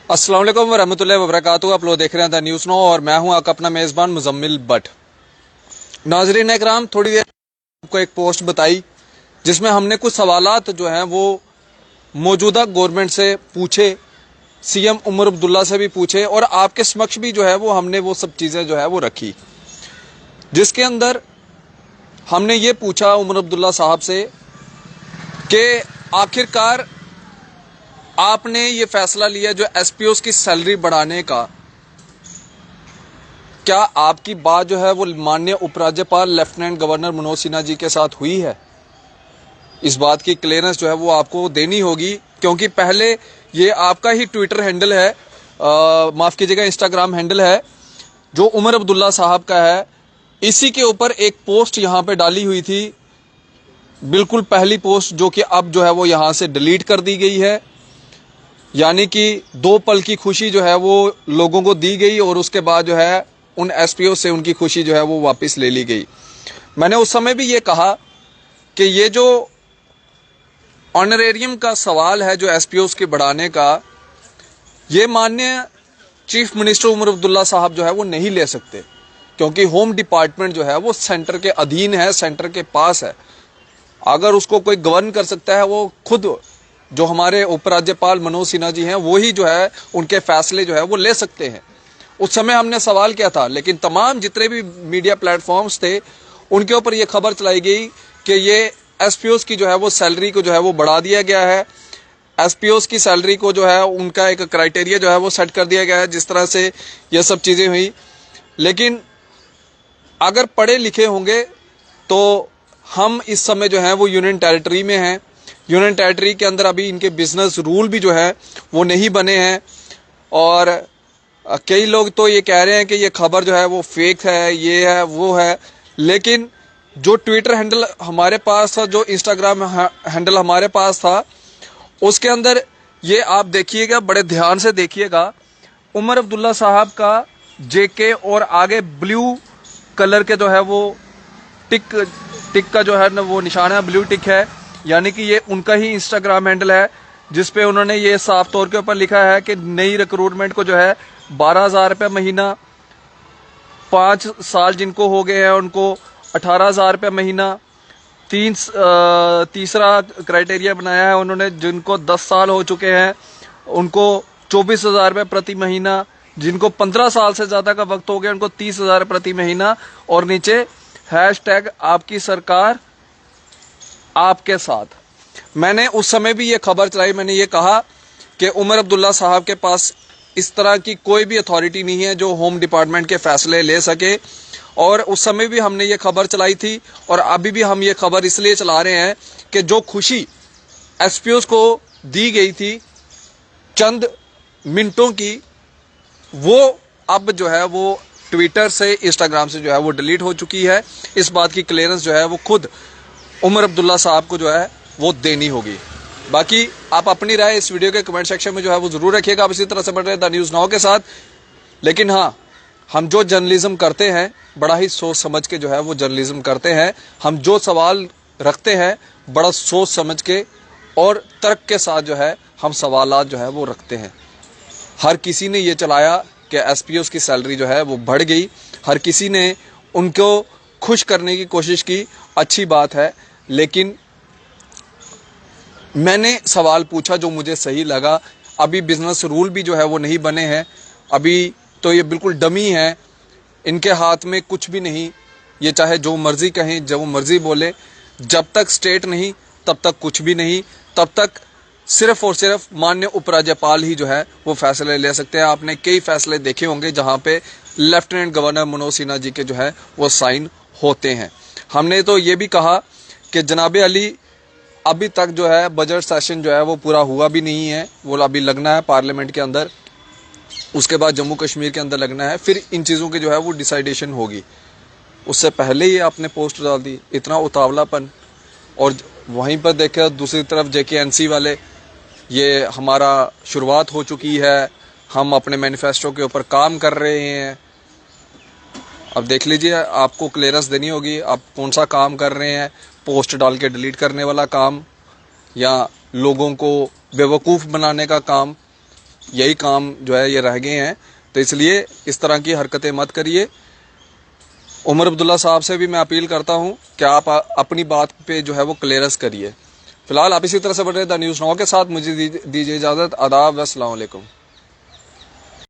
अस्सलाम वालेकुम वरहमतुल्लाहि वबरकातुहू। आप लोग देख रहे हैं द न्यूज़ नो और मैं हूं आपका अपना मेज़बान मुजम्मिल बट। नाजरीन इकराम, थोड़ी देर आपको एक पोस्ट बताई जिसमें हमने कुछ सवालात जो हैं वो मौजूदा गवर्नमेंट से पूछे, सीएम उमर अब्दुल्ला से भी पूछे और आपके समक्ष भी जो है वो हमने वो सब चीज़ें जो है वो रखी, जिसके अंदर हमने ये पूछा उमर अब्दुल्ला साहब से कि आखिरकार आपने ये फैसला लिया जो एसपीओस की सैलरी बढ़ाने का, क्या आपकी बात जो है वो माननीय उपराज्यपाल लेफ्टिनेंट गवर्नर मनोज सिन्हा जी के साथ हुई है? इस बात की क्लियरेंस जो है वो आपको देनी होगी, क्योंकि पहले ये आपका ही ट्विटर हैंडल है, माफ कीजिएगा इंस्टाग्राम हैंडल है जो उमर अब्दुल्ला साहब का है। इसी के ऊपर एक पोस्ट यहाँ पे डाली हुई थी, बिल्कुल पहली पोस्ट, जो कि अब जो है वो यहाँ से डिलीट कर दी गई है। यानी कि 2 पल की खुशी जो है वो लोगों को दी गई और उसके बाद जो है उन एसपीओ से उनकी खुशी जो है वो वापस ले ली गई। मैंने उस समय भी ये कहा कि ये जो ऑनरेरियम का सवाल है जो एसपीओस के बढ़ाने का, ये माननीय चीफ मिनिस्टर उमर अब्दुल्ला साहब जो है वो नहीं ले सकते, क्योंकि होम डिपार्टमेंट जो है वो सेंटर के अधीन है, सेंटर के पास है। अगर उसको कोई गवर्न कर सकता है वो खुद जो हमारे उपराज्यपाल मनोज सिन्हा जी हैं, वो ही जो है उनके फैसले जो है वो ले सकते हैं। उस समय हमने सवाल किया था, लेकिन तमाम जितने भी मीडिया प्लेटफॉर्म्स थे उनके ऊपर ये खबर चलाई गई कि ये एसपीओस की जो है वो सैलरी को जो है वो बढ़ा दिया गया है। एसपीओस की सैलरी को जो है उनका एक क्राइटेरिया जो है वो सेट कर दिया गया है, जिस तरह से ये सब चीज़ें हुई। लेकिन अगर पढ़े लिखे होंगे तो हम इस समय जो है वो यूनियन टेरिटरी में हैं। यूनियन टेरिटरी के अंदर अभी इनके बिजनेस रूल भी जो है वो नहीं बने हैं और कई लोग तो ये कह रहे हैं कि ये खबर जो है वो फेक है, ये है वो है। लेकिन जो ट्विटर हैंडल हमारे पास था, जो इंस्टाग्राम हैंडल हमारे पास था, उसके अंदर ये आप देखिएगा, बड़े ध्यान से देखिएगा, उमर अब्दुल्ला साहब का जेके और आगे ब्लू कलर के जो है वो टिक का जो है ना वो निशान है, ब्लू टिक है। यानी कि ये उनका ही इंस्टाग्राम हैंडल है, जिसपे उन्होंने ये साफ तौर के ऊपर लिखा है कि नई रिक्रूटमेंट को जो है 12,000 रुपये महीना, 5 साल जिनको हो गए हैं उनको 18,000 रुपये महीना। तीसरा क्राइटेरिया बनाया है उन्होंने, जिनको 10 साल हो चुके हैं उनको 24,000 रुपये प्रति महीना, जिनको 15 साल से ज़्यादा का वक्त हो गया उनको 30,000 प्रति महीना, और नीचे हैशटैग आपकी सरकार आपके साथ। मैंने उस समय भी ये खबर चलाई, मैंने ये कहा कि उमर अब्दुल्ला साहब के पास इस तरह की कोई भी अथॉरिटी नहीं है जो होम डिपार्टमेंट के फैसले ले सके। और उस समय भी हमने ये खबर चलाई थी और अभी भी हम ये खबर इसलिए चला रहे हैं कि जो खुशी एसपीओस को दी गई थी चंद मिनटों की, वो अब जो है वो ट्विटर से, इंस्टाग्राम से जो है वो डिलीट हो चुकी है। इस बात की क्लियरेंस जो है वो खुद उमर अब्दुल्ला साहब को जो है वो देनी होगी। बाकी आप अपनी राय इस वीडियो के कमेंट सेक्शन में जो है वो जरूर रखिएगा। आप इसी तरह से बढ़ रहे द न्यूज़ नाउ के साथ। लेकिन हाँ, हम जो जर्नलिज्म करते हैं बड़ा ही सोच समझ के जो है वो जर्नलिज्म करते हैं। हम जो सवाल रखते हैं बड़ा सोच समझ के और तर्क के साथ जो है हम सवालात जो है वो रखते हैं। हर किसी ने ये चलाया कि एसपीओस की सैलरी जो है वो बढ़ गई, हर किसी ने उनको खुश करने की कोशिश की, अच्छी बात है। लेकिन मैंने सवाल पूछा जो मुझे सही लगा। अभी बिजनेस रूल भी जो है वो नहीं बने हैं, अभी तो ये बिल्कुल डमी है, इनके हाथ में कुछ भी नहीं। ये चाहे जो मर्जी कहें, जो मर्जी बोले, जब तक स्टेट नहीं तब तक कुछ भी नहीं। तब तक सिर्फ और सिर्फ माननीय उपराज्यपाल ही जो है वो फैसले ले सकते हैं। आपने कई फैसले देखे होंगे जहां पे लेफ्टिनेंट गवर्नर मनोज सिन्हा जी के जो है वो साइन होते हैं। हमने तो ये भी कहा कि जनाब अली, अभी तक जो है बजट सेशन जो है वो पूरा हुआ भी नहीं है, वो अभी लगना है पार्लियामेंट के अंदर, उसके बाद जम्मू कश्मीर के अंदर लगना है, फिर इन चीज़ों की जो है वो डिसाइडेशन होगी। उससे पहले ही आपने पोस्ट डाल दी, इतना उतावलापन। और वहीं पर देखे दूसरी तरफ JKNC वाले, ये हमारा शुरुआत हो चुकी है, हम अपने मैनिफेस्टो के ऊपर काम कर रहे हैं। अब देख लीजिए, आपको क्लियरेंस देनी होगी आप कौन सा काम कर रहे हैं, पोस्ट डाल के डिलीट करने वाला काम या लोगों को बेवकूफ़ बनाने का काम। यही काम जो है ये रह गए हैं। तो इसलिए इस तरह की हरकतें मत करिए। उमर अब्दुल्ला साहब से भी मैं अपील करता हूं कि आप अपनी बात पे जो है वो क्लियरेंस करिए। फिलहाल आप इसी तरह से बने द न्यूज़ नाउ के साथ। मुझे दीजिए इजाज़त। आदाब व अस्सलाम वालेकुम।